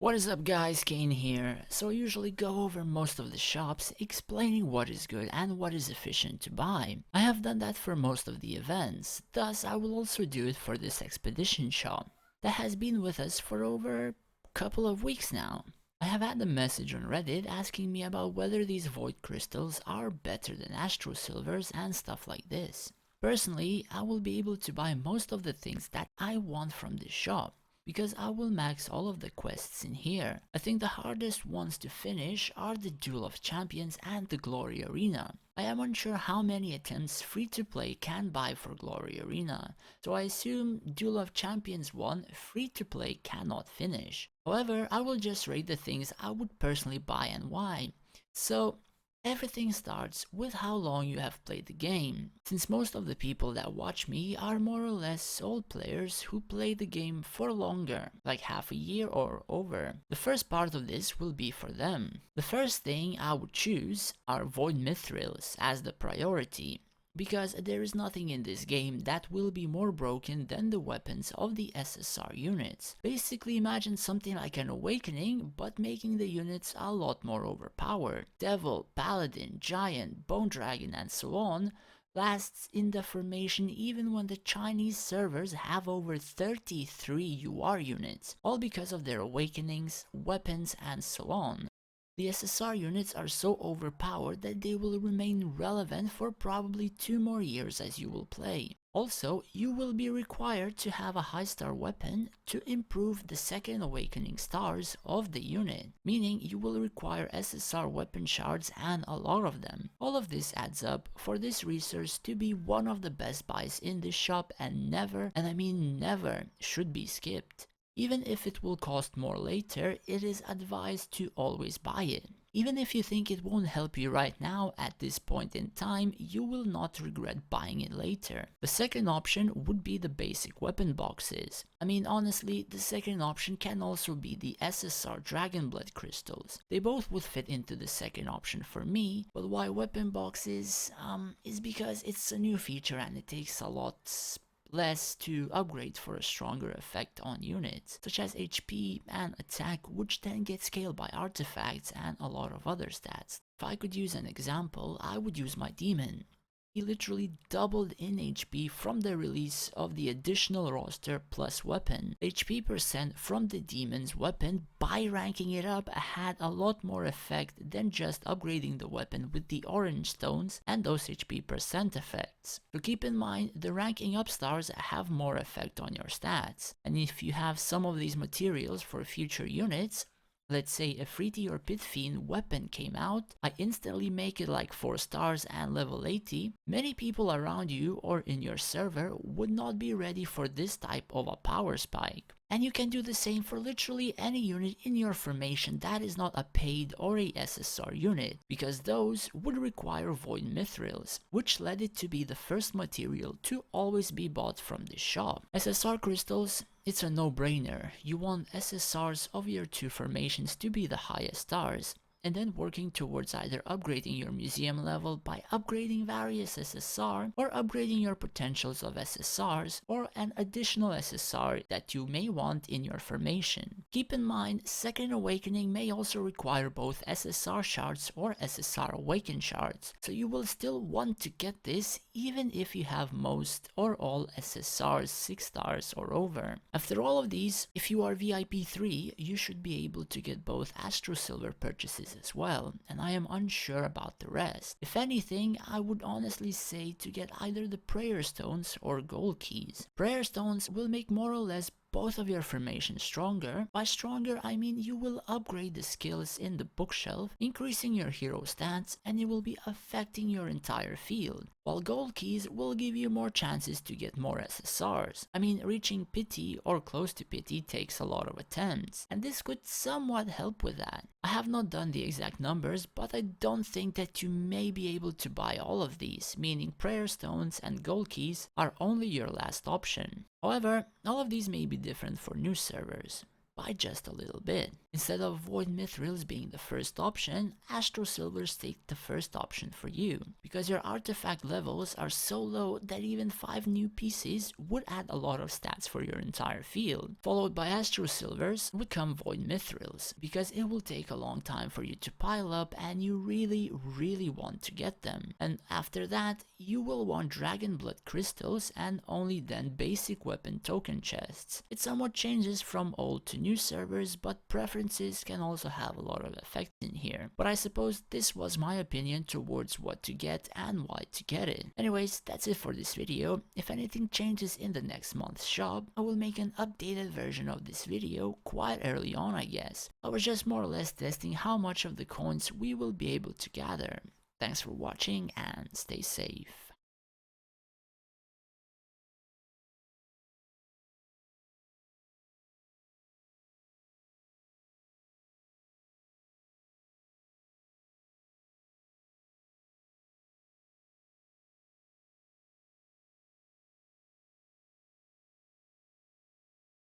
What is up guys, Kane here. So I usually go over most of the shops explaining what is good and what is efficient to buy. I have done that for most of the events, thus I will also do it for this expedition shop that has been with us for over a couple of weeks now. I have had a message on Reddit asking me about whether these void crystals are better than astro silvers and stuff like this. Personally, I will be able to buy most of the things that I want from this shop, because I will max all of the quests in here. I think the hardest ones to finish are the Duel of Champions and the Glory Arena. I am unsure how many attempts free to play can buy for Glory Arena, so I assume Duel of Champions 1 free to play cannot finish. However, I will just rate the things I would personally buy and why. So everything starts with how long you have played the game, since most of the people that watch me are more or less old players who play the game for longer, like half a year or over. The first part of this will be for them. The first thing I would choose are Void Mithrils as the priority, because there is nothing in this game that will be more broken than the weapons of the SSR units. Basically imagine something like an Awakening, but making the units a lot more overpowered. Devil, Paladin, Giant, Bone Dragon and so on lasts in the formation even when the Chinese servers have over 33 UR units, all because of their awakenings, weapons and so on. The SSR units are so overpowered that they will remain relevant for probably 2 more years as you will play. Also, you will be required to have a high star weapon to improve the second awakening stars of the unit, meaning you will require SSR weapon shards and a lot of them. All of this adds up for this resource to be one of the best buys in this shop and never, and I mean never, should be skipped. Even if it will cost more later, it is advised to always buy it. Even if you think it won't help you right now at this point in time, you will not regret buying it later. The second option would be the basic weapon boxes. I mean honestly, the second option can also be the SSR Dragonblood crystals. They both would fit into the second option for me, but why weapon boxes? Is because it's a new feature and it takes a lot less to upgrade for a stronger effect on units, such as HP and attack, which then get scaled by artifacts and a lot of other stats. If I could use an example, I would use my demon. He literally doubled in HP from the release of the additional roster plus weapon. HP percent from the demon's weapon by ranking it up had a lot more effect than just upgrading the weapon with the orange stones and those HP percent effects. So keep in mind, the ranking up stars have more effect on your stats, and if you have some of these materials for future units, let's say a Freety or Pit Fiend weapon came out, I instantly make it like 4 stars and level 80, many people around you or in your server would not be ready for this type of a power spike. And you can do the same for literally any unit in your formation that is not a paid or a SSR unit, because those would require Void Mithrils, which led it to be the first material to always be bought from this shop. SSR crystals, it's a no-brainer. You want SSRs of your 2 formations to be the highest stars, and then working towards either upgrading your museum level by upgrading various SSR, or upgrading your potentials of SSRs, or an additional SSR that you may want in your formation. Keep in mind, Second Awakening may also require both SSR shards or SSR Awaken shards, so you will still want to get this even if you have most or all SSRs 6 stars or over. After all of these, if you are VIP 3, you should be able to get both Astro Silver purchases as well, and I am unsure about the rest. If anything, I would honestly say to get either the Prayer Stones or Gold Keys. Prayer Stones will make more or less both of your formations stronger. By stronger, I mean you will upgrade the skills in the bookshelf, increasing your hero stats, and it will be affecting your entire field. While Gold Keys will give you more chances to get more SSRs. I mean, reaching Pity or close to Pity takes a lot of attempts, and this could somewhat help with that. I have not done the exact numbers, but I don't think that you may be able to buy all of these, meaning Prayer Stones and Gold Keys are only your last option. However, all of these may be different for new servers, by just a little bit. Instead of Void Mithrils being the first option, Astro Silvers take the first option for you, because your artifact levels are so low that even 5 new pieces would add a lot of stats for your entire field. Followed by Astro Silvers would come Void Mithrils, because it will take a long time for you to pile up and you really want to get them. And after that, you will want Dragon Blood Crystals and only then basic weapon token chests. It somewhat changes from old to new servers, but preferences can also have a lot of effect in here. But I suppose this was my opinion towards what to get and why to get it. Anyways, that's it for this video. If anything changes in the next month's shop, I will make an updated version of this video quite early on, I guess. I was just more or less testing how much of the coins we will be able to gather. Thanks for watching and stay safe.